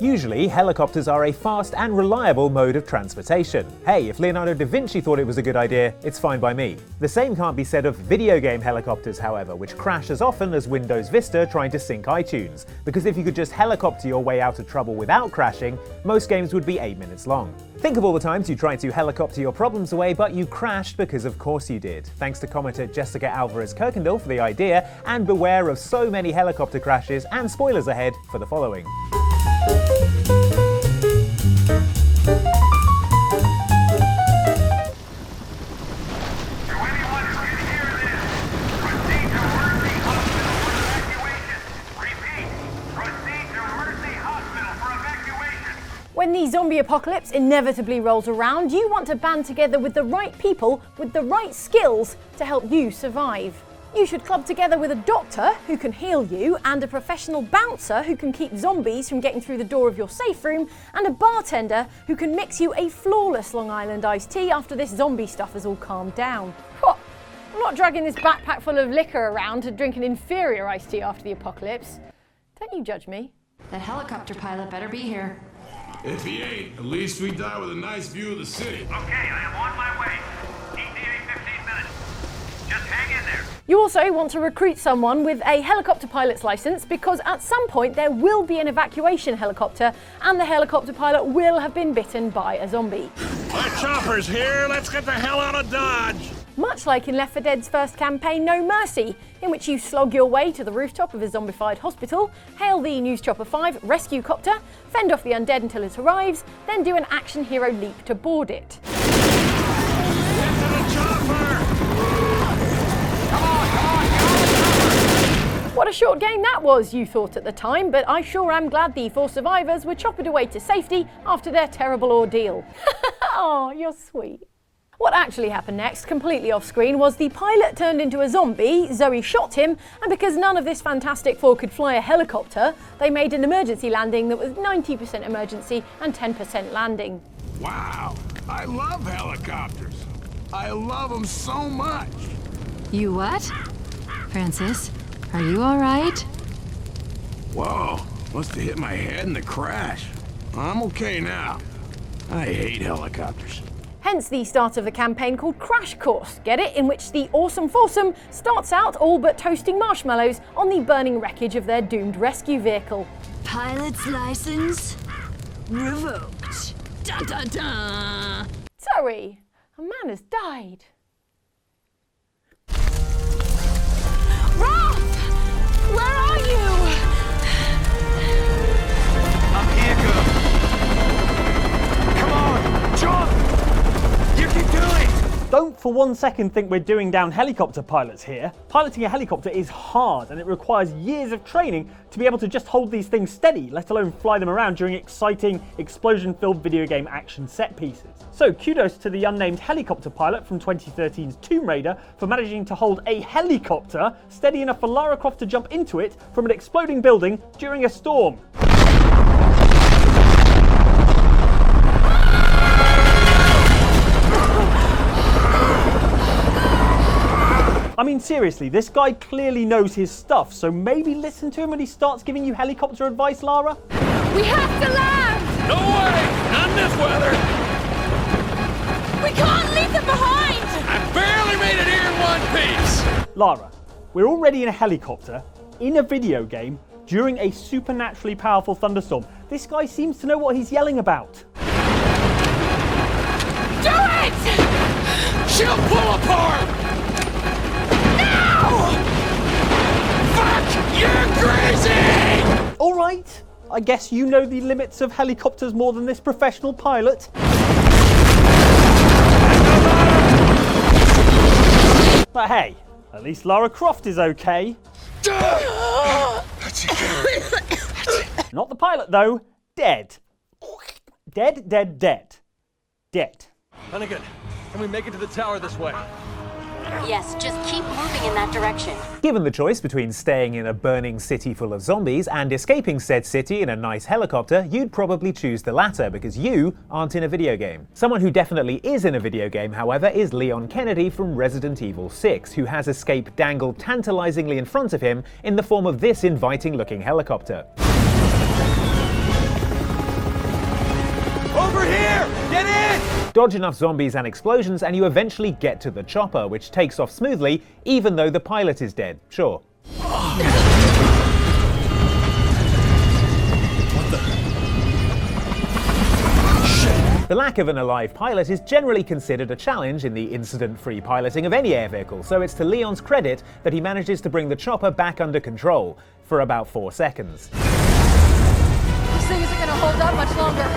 Usually, helicopters are a fast and reliable mode of transportation. Hey, if Leonardo da Vinci thought it was a good idea, it's fine by me. The same can't be said of video game helicopters, however, which crash as often as Windows Vista trying to sync iTunes. Because if you could just helicopter your way out of trouble without crashing, most games would be 8 minutes long. Think of all the times you tried to helicopter your problems away, but you crashed because of course you did. Thanks to commenter Jessica Alvarez-Kirkendall for the idea, and beware of so many helicopter crashes, and spoilers ahead for the following. When the zombie apocalypse inevitably rolls around, you want to band together with the right people with the right skills to help you survive. You should club together with a doctor who can heal you, and a professional bouncer who can keep zombies from getting through the door of your safe room, and a bartender who can mix you a flawless Long Island iced tea after this zombie stuff has all calmed down. What? I'm not dragging this backpack full of liquor around to drink an inferior iced tea after the apocalypse. Don't you judge me. That helicopter pilot better be here. If he ain't, at least we die with a nice view of the city. Okay, I am on my way. ETA 15 minutes. Just hang in there. You also want to recruit someone with a helicopter pilot's license, because at some point there will be an evacuation helicopter and the helicopter pilot will have been bitten by a zombie. My chopper's here, let's get the hell out of Dodge! Much like in Left 4 Dead's first campaign, No Mercy, in which you slog your way to the rooftop of a zombified hospital, hail the News Chopper 5 rescue copter, fend off the undead until it arrives, then do an action hero leap to board it. Get to the chopper! What a short game that was, you thought at the time, but I sure am glad the 4 survivors were choppered away to safety after their terrible ordeal. Oh, you're sweet. What actually happened next, completely off screen, was the pilot turned into a zombie, Zoey shot him, and because none of this Fantastic Four could fly a helicopter, they made an emergency landing that was 90% emergency and 10% landing. Wow, I love helicopters. I love them so much. You what? Francis, are you all right? Whoa, must have hit my head in the crash. I'm okay now. I hate helicopters. Hence the start of the campaign called Crash Course, get it? In which the awesome foursome starts out all but toasting marshmallows on the burning wreckage of their doomed rescue vehicle. Pilot's license revoked. Da da da. Zoey, a man has died. Roth! Where are you? I'm here, girl. Come on, jump! You can do it! Don't for 1 second think we're doing down helicopter pilots here. Piloting a helicopter is hard and it requires years of training to be able to just hold these things steady, let alone fly them around during exciting, explosion-filled video game action set pieces. So kudos to the unnamed helicopter pilot from 2013's Tomb Raider for managing to hold a helicopter steady enough for Lara Croft to jump into it from an exploding building during a storm. I mean, seriously, this guy clearly knows his stuff, so maybe listen to him when he starts giving you helicopter advice, Lara? We have to land! No way! Not in this weather! We can't leave them behind! I barely made it here in one piece! Lara, we're already in a helicopter, in a video game, during a supernaturally powerful thunderstorm. This guy seems to know what he's yelling about. Do it! She'll pull apart! Fuck! You're crazy! Alright, I guess you know the limits of helicopters more than this professional pilot. But hey, at least Lara Croft is okay. Not the pilot though, dead. Dead, dead, dead. Dead. Hunnigan, can we make it to the tower this way? Yes, just keep moving in that direction. Given the choice between staying in a burning city full of zombies and escaping said city in a nice helicopter, you'd probably choose the latter because you aren't in a video game. Someone who definitely is in a video game, however, is Leon Kennedy from Resident Evil 6, who has escape dangled tantalizingly in front of him in the form of this inviting-looking helicopter. here! Get in! Dodge enough zombies and explosions and you eventually get to the chopper, which takes off smoothly, even though the pilot is dead. Sure. The lack of an alive pilot is generally considered a challenge in the incident-free piloting of any air vehicle, so it's to Leon's credit that he manages to bring the chopper back under control for about 4 seconds. This thing isn't gonna hold up much longer.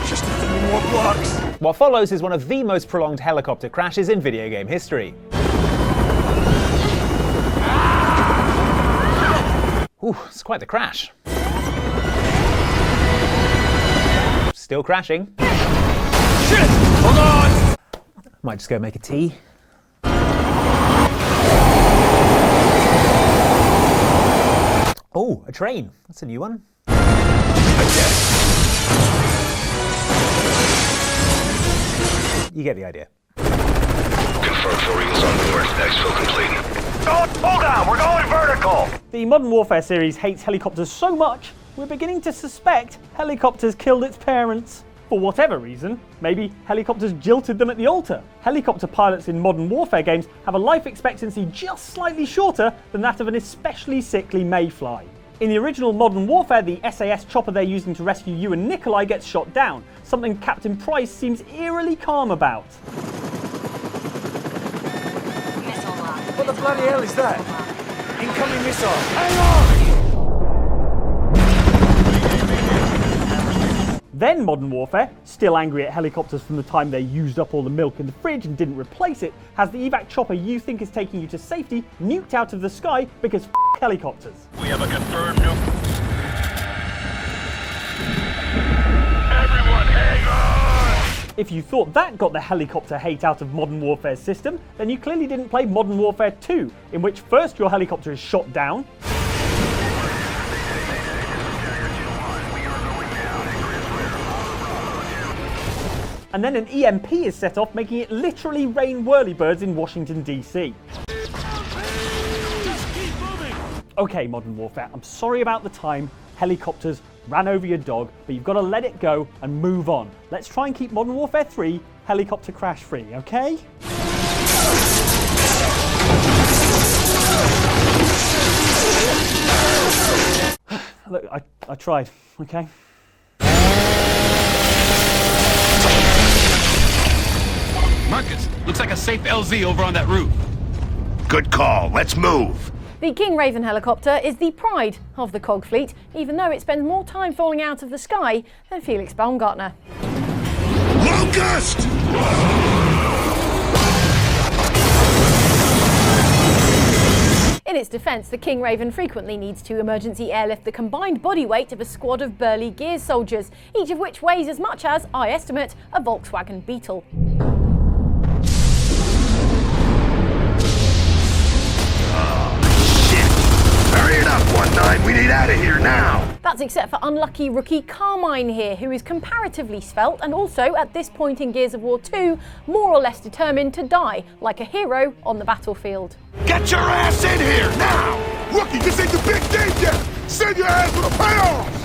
Just a few more blocks. What follows is one of the most prolonged helicopter crashes in video game history. Ooh, it's quite the crash. Still crashing. Shit! Hold on! Might just go make a tea. Oh, a train. That's a new one. You get the idea. Confirm 4 Eagles on board. Exfil complete. Hold on, we're going vertical. The Modern Warfare series hates helicopters so much, we're beginning to suspect helicopters killed its parents. For whatever reason, maybe helicopters jilted them at the altar. Helicopter pilots in Modern Warfare games have a life expectancy just slightly shorter than that of an especially sickly mayfly. In the original Modern Warfare, the SAS chopper they're using to rescue you and Nikolai gets shot down, something Captain Price seems eerily calm about. What the bloody hell is that? Incoming missile! Hang on! Then Modern Warfare, still angry at helicopters from the time they used up all the milk in the fridge and didn't replace it, has the evac chopper you think is taking you to safety nuked out of the sky because f*** helicopters. We have a confirmed nuke. Everyone, hang on! If you thought that got the helicopter hate out of Modern Warfare's system, then you clearly didn't play Modern Warfare 2, in which first your helicopter is shot down, and then an EMP is set off, making it literally rain whirlybirds in Washington, D.C. Okay, Modern Warfare, I'm sorry about the time helicopters ran over your dog, but you've got to let it go and move on. Let's try and keep Modern Warfare 3 helicopter crash free, okay? Look, I tried, okay? Marcus, looks like a safe LZ over on that roof. Good call. Let's move. The King Raven helicopter is the pride of the COG fleet, even though it spends more time falling out of the sky than Felix Baumgartner. Locust! In its defence, the King Raven frequently needs to emergency airlift the combined body weight of a squad of burly Gears soldiers, each of which weighs as much as, I estimate, a Volkswagen Beetle. Hurry it up, 1-9. We need out of here now. That's except for unlucky rookie Carmine here, who is comparatively svelte and also, at this point in Gears of War 2, more or less determined to die like a hero on the battlefield. Get your ass in here now! Rookie, this ain't the big game yet! Send your ass for the payoffs!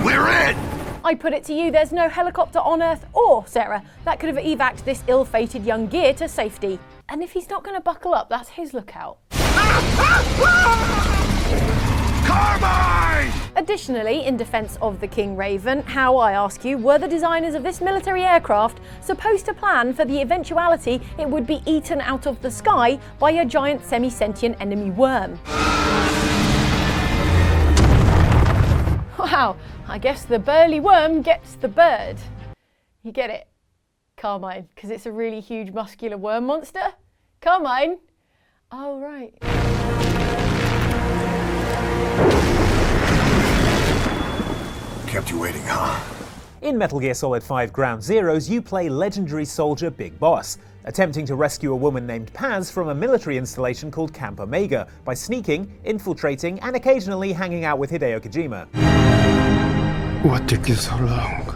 We're in! I put it to you, there's no helicopter on Earth or Sarah that could have evac'd this ill-fated young Gear to safety. And if he's not going to buckle up, that's his lookout. Carmine! Additionally, in defence of the King Raven, how, I ask you, were the designers of this military aircraft supposed to plan for the eventuality it would be eaten out of the sky by a giant semi-sentient enemy worm? Wow, I guess the burly worm gets the bird. You get it, Carmine, because it's a really huge muscular worm monster? Carmine? Oh, right. Kept you waiting, huh? In Metal Gear Solid 5 Ground Zeroes, you play legendary soldier Big Boss, attempting to rescue a woman named Paz from a military installation called Camp Omega by sneaking, infiltrating, and occasionally hanging out with Hideo Kojima. What took you so long?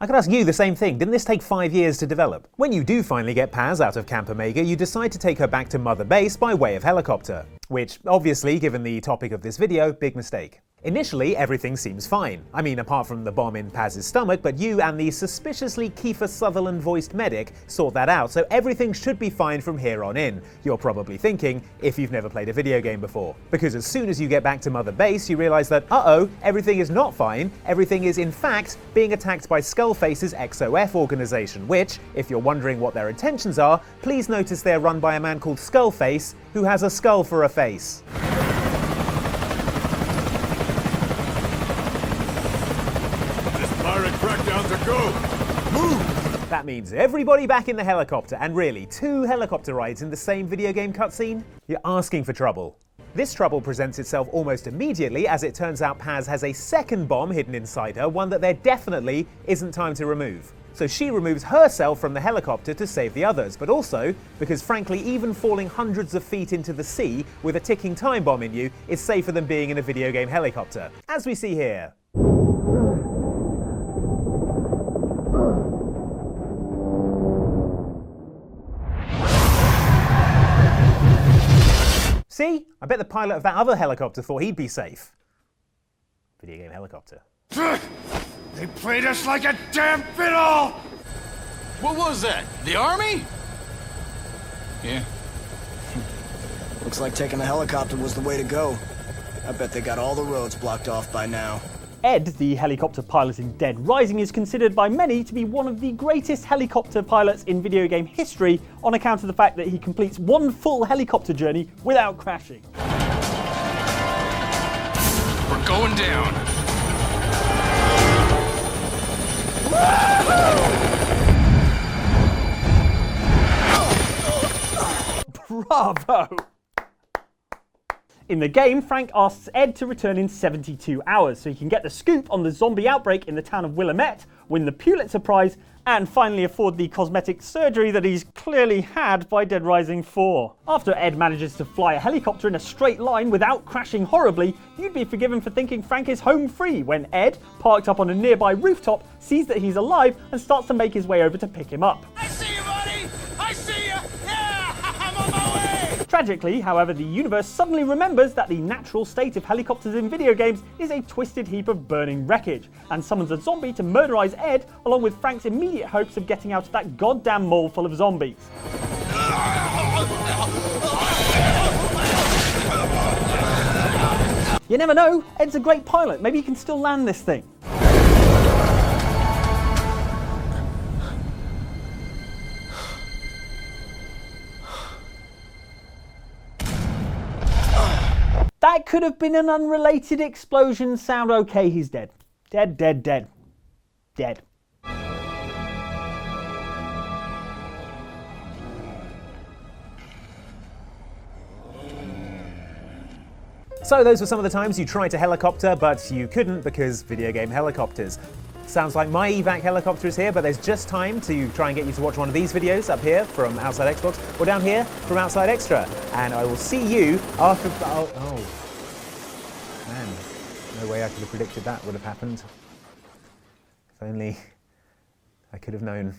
I could ask you the same thing. Didn't this take 5 years to develop? When you do finally get Paz out of Camp Omega, you decide to take her back to Mother Base by way of helicopter. which obviously, given the topic of this video, big mistake. Initially, everything seems fine. I mean, apart from the bomb in Paz's stomach, but you and the suspiciously Kiefer Sutherland-voiced medic sort that out, so everything should be fine from here on in, you're probably thinking, if you've never played a video game before. Because as soon as you get back to Mother Base, you realize that, uh-oh, everything is not fine, everything is in fact being attacked by Skullface's XOF organization, which, if you're wondering what their intentions are, please notice they're run by a man called Skullface, who has a skull for a face. Crackdowns are go! Move! That means everybody back in the helicopter, and really, 2 helicopter rides in the same video game cutscene? You're asking for trouble. This trouble presents itself almost immediately, as it turns out Paz has a second bomb hidden inside her, one that there definitely isn't time to remove. So she removes herself from the helicopter to save the others, but also because frankly even falling hundreds of feet into the sea with a ticking time bomb in you is safer than being in a video game helicopter. As we see here. See? I bet the pilot of that other helicopter thought he'd be safe. Video game helicopter. They played us like a damn fiddle! What was that? The army? Yeah. Looks like taking the helicopter was the way to go. I bet they got all the roads blocked off by now. Ed, the helicopter pilot in Dead Rising, is considered by many to be one of the greatest helicopter pilots in video game history on account of the fact that he completes one full helicopter journey without crashing. We're going down. Bravo! In the game, Frank asks Ed to return in 72 hours so he can get the scoop on the zombie outbreak in the town of Willamette, win the Pulitzer Prize, and finally afford the cosmetic surgery that he's clearly had by Dead Rising 4. After Ed manages to fly a helicopter in a straight line without crashing horribly, you'd be forgiven for thinking Frank is home free when Ed, parked up on a nearby rooftop, sees that he's alive and starts to make his way over to pick him up. I see you, buddy! I see you! Yeah! I'm on my way! Tragically, however, the universe suddenly remembers that the natural state of helicopters in video games is a twisted heap of burning wreckage, and summons a zombie to murderize Ed, along with Frank's immediate hopes of getting out of that goddamn mall full of zombies. You never know, Ed's a great pilot, maybe he can still land this thing. That could have been an unrelated explosion sound. Okay, he's dead. Dead, dead, dead. Dead. So those were some of the times you tried to helicopter, but you couldn't because video game helicopters. Sounds like my evac helicopter is here, but there's just time to try and get you to watch one of these videos up here from Outside Xbox, or down here from Outside Extra. And I will see you after... Oh, man. No way I could have predicted that would have happened. If only I could have known.